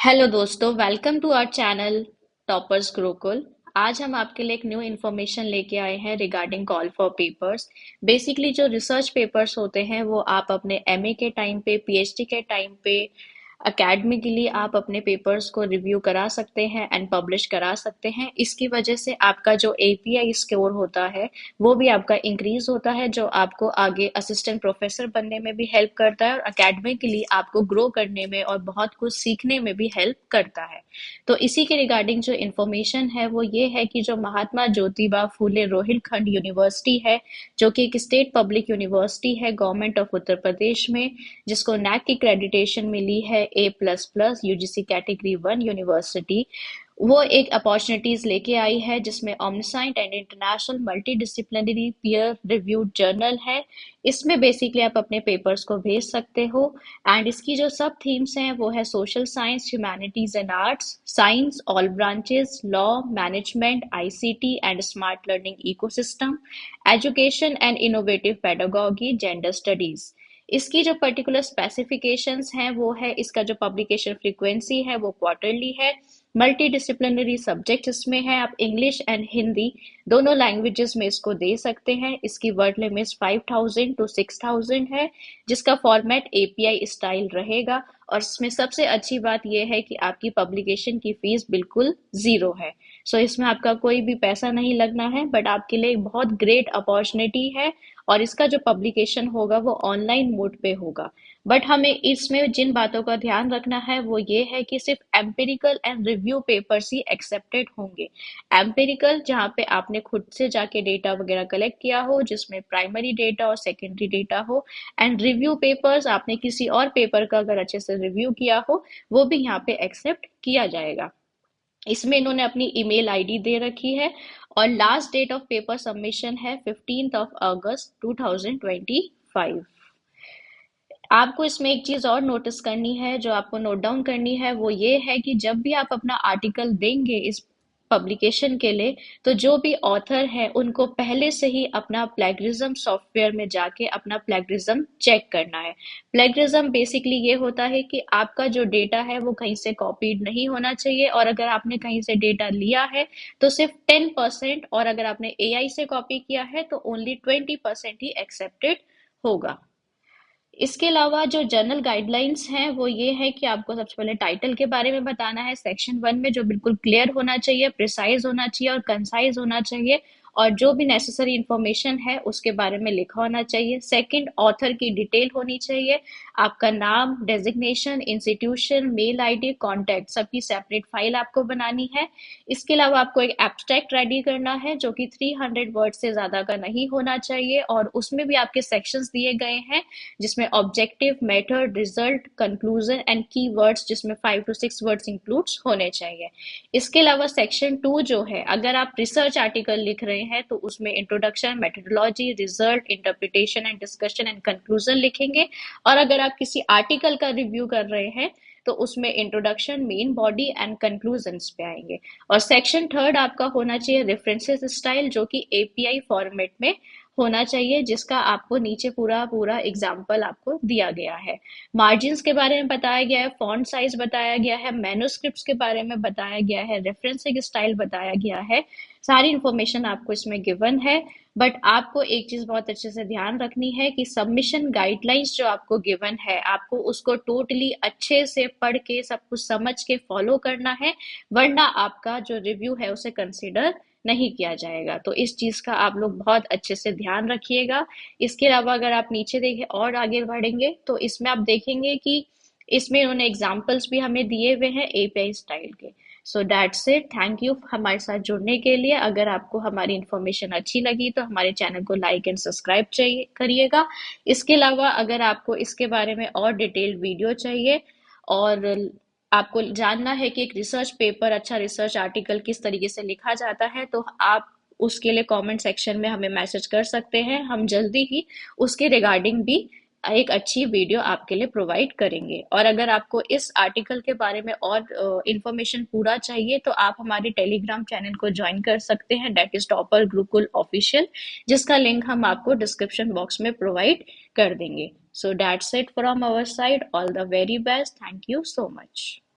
Hello दोस्तों, welcome to our channel toppers Gurukul. आज हम आपके लिए एक न्यू इन्फॉर्मेशन लेके आए हैं regarding call for papers. Basically जो रिसर्च पेपर्स होते हैं वो आप अपने एमए के टाइम पे, पीएचडी के टाइम पे अकेडमिकली आप अपने पेपर्स को रिव्यू करा सकते हैं एंड पब्लिश करा सकते हैं। इसकी वजह से आपका जो एपीआई स्कोर होता है वो भी आपका इंक्रीज होता है, जो आपको आगे असिस्टेंट प्रोफेसर बनने में भी हेल्प करता है और अकेडमिकली आपको ग्रो करने में और बहुत कुछ सीखने में भी हेल्प करता है। तो इसी के रिगार्डिंग जो इन्फॉर्मेशन है वो ये है कि जो महात्मा ज्योतिबा फूले रोहिलखंड यूनिवर्सिटी है, जो कि एक स्टेट पब्लिक यूनिवर्सिटी है गवर्नमेंट ऑफ उत्तर प्रदेश में, जिसको नैक की क्रेडिटेशन मिली है A++ यूजीसी कैटेगरी 1 यूनिवर्सिटी, वो एक अपॉर्चुनिटीज लेके आई है जिसमें omniscient and international multi disciplinary peer reviewed journal है। इसमें बेसिकली आप अपने पेपर्स को भेज सकते हो एंड इसकी जो सब थीम्स हैं वो है social science, humanities and arts, science all branches, law, management, ICT and smart learning ecosystem, education and innovative pedagogy, gender studies. इसकी जो पर्टिकुलर स्पेसिफिकेशंस हैं वो है, इसका जो पब्लिकेशन फ्रीक्वेंसी है वो क्वार्टरली है। मल्टी डिसिप्लिनरी सब्जेक्ट इसमें है, आप इंग्लिश एंड हिंदी दोनों लैंग्वेजेस में इसको दे सकते हैं। इसकी वर्ड लिमिट 5000 to 6000 है, जिसका फॉर्मेट एपीआई स्टाइल रहेगा। और इसमें सबसे अच्छी बात यह है कि आपकी पब्लिकेशन की फीस बिल्कुल जीरो है। सो इसमें आपका कोई भी पैसा नहीं लगना है, बट आपके लिए एक बहुत ग्रेट अपॉर्चुनिटी है। और इसका जो पब्लिकेशन होगा वो ऑनलाइन मोड पे होगा। बट हमें इसमें जिन बातों का ध्यान रखना है वो ये है कि सिर्फ empirical and review papers he accepted होंगे। एम्पिरिकल जहाँ पे आपने खुद से जाके डेटा वगैरह कलेक्ट किया हो, जिसमें प्राइमरी डेटा और सेकेंडरी डेटा हो। एंड रिव्यू पेपर्स आपने किसी और पेपर का अगर अच्छे से रिव्यू किया हो, वो भी यहाँ पे एक्सेप्ट किया जाएगा। इसमें इन्होंने अपनी ईमेल आईडी दे रखी है और last date of paper submission है 15 अगस्त 2025। आपको इसमें एक चीज और नोटिस करनी है, जो आपको नोट डाउन करनी है, वो ये है कि जब भी आप अपना आर्टिकल देंगे इस पब्लिकेशन के लिए, तो जो भी ऑथर है उनको पहले से ही अपना प्लेगरिज्म सॉफ्टवेयर में जाके अपना प्लेगरिज्म चेक करना है। प्लेगरिज्म बेसिकली ये होता है कि आपका जो डेटा है वो कहीं से कॉपीड नहीं होना चाहिए, और अगर आपने कहीं से डेटा लिया है तो सिर्फ 10%, और अगर आपने एआई से कॉपी किया है तो ओनली 20% ही एक्सेप्टेड होगा। इसके अलावा जो जनरल गाइडलाइंस हैं वो ये है कि आपको सबसे पहले टाइटल के बारे में बताना है सेक्शन 1 में, जो बिल्कुल क्लियर होना चाहिए, प्रिसाइज होना चाहिए और कंसाइज होना चाहिए। और जो भी नेसेसरी इंफॉर्मेशन है उसके बारे में लिखा होना चाहिए। सेकंड, ऑथर की डिटेल होनी चाहिए, आपका नाम, designation, institution, mail ID, contact, सबकी सेपरेट फाइल आपको बनानी है। इसके अलावा आपको एक एब्स्ट्रैक्ट रेडी करना है जो कि 300 वर्ड से ज्यादा का नहीं होना चाहिए, और उसमें भी आपके सेक्शंस दिए गए हैं, जिसमें objective, method, result, conclusion and की वर्ड्स, जिसमें 5 to 6 वर्ड्स इंक्लूड्स होने चाहिए। इसके अलावा सेक्शन 2 जो है, अगर आप रिसर्च आर्टिकल लिख रहे हैं तो उसमें introduction, methodology, result, interpretation and discussion and conclusion लिखेंगे। और अगर आप किसी आर्टिकल का रिव्यू कर रहे हैं तो उसमें introduction, main body and conclusions पे आएंगे। और सेक्शन 3 आपका होना चाहिए रेफरेंसेस स्टाइल, जो कि एपीआई फॉर्मेट में होना चाहिए, जिसका आपको नीचे पूरा पूरा एग्जाम्पल आपको दिया गया है। मार्जिन्स के बारे में बताया गया है, फॉन्ट साइज बताया गया है, मैन्युस्क्रिप्ट्स के बारे में बताया गया है, रेफरेंसिंग स्टाइल बताया गया है। सारी इंफॉर्मेशन आपको इसमें गिवन है। बट आपको एक चीज बहुत अच्छे से ध्यान रखनी है कि सबमिशन गाइडलाइंस जो आपको गिवन है, आपको उसको टोटली अच्छे से पढ़ के सब कुछ समझ के फॉलो करना है, वरना आपका जो रिव्यू है उसे कंसिडर नहीं किया जाएगा। तो इस चीज का आप लोग बहुत अच्छे से ध्यान रखिएगा। इसके अलावा अगर आप नीचे देखें और आगे बढ़ेंगे तो इसमें आप देखेंगे कि इसमें उन्होंने एग्जाम्पल्स भी हमें दिए हुए हैं एपीआई स्टाइल के। सो दैट्स इट, थैंक यू हमारे साथ जुड़ने के लिए। अगर आपको हमारी इन्फॉर्मेशन अच्छी लगी तो हमारे चैनल को लाइक एंड सब्सक्राइब चाहिए करिएगा। इसके अलावा अगर आपको इसके बारे में और डिटेल्ड वीडियो चाहिए, और आपको जानना है कि एक रिसर्च पेपर, अच्छा रिसर्च आर्टिकल किस तरीके से लिखा जाता है, तो आप उसके लिए कमेंट सेक्शन में हमें मैसेज कर सकते हैं। हम जल्दी ही उसके रिगार्डिंग भी एक अच्छी वीडियो आपके लिए प्रोवाइड करेंगे। और अगर आपको इस आर्टिकल के बारे में और इंफॉर्मेशन पूरा चाहिए तो आप हमारे टेलीग्राम चैनल को ज्वाइन कर सकते हैं, that is topper Gurukul official, जिसका लिंक हम आपको डिस्क्रिप्शन बॉक्स में प्रोवाइड कर देंगे। So that's it from our side, all the very best, thank you so much.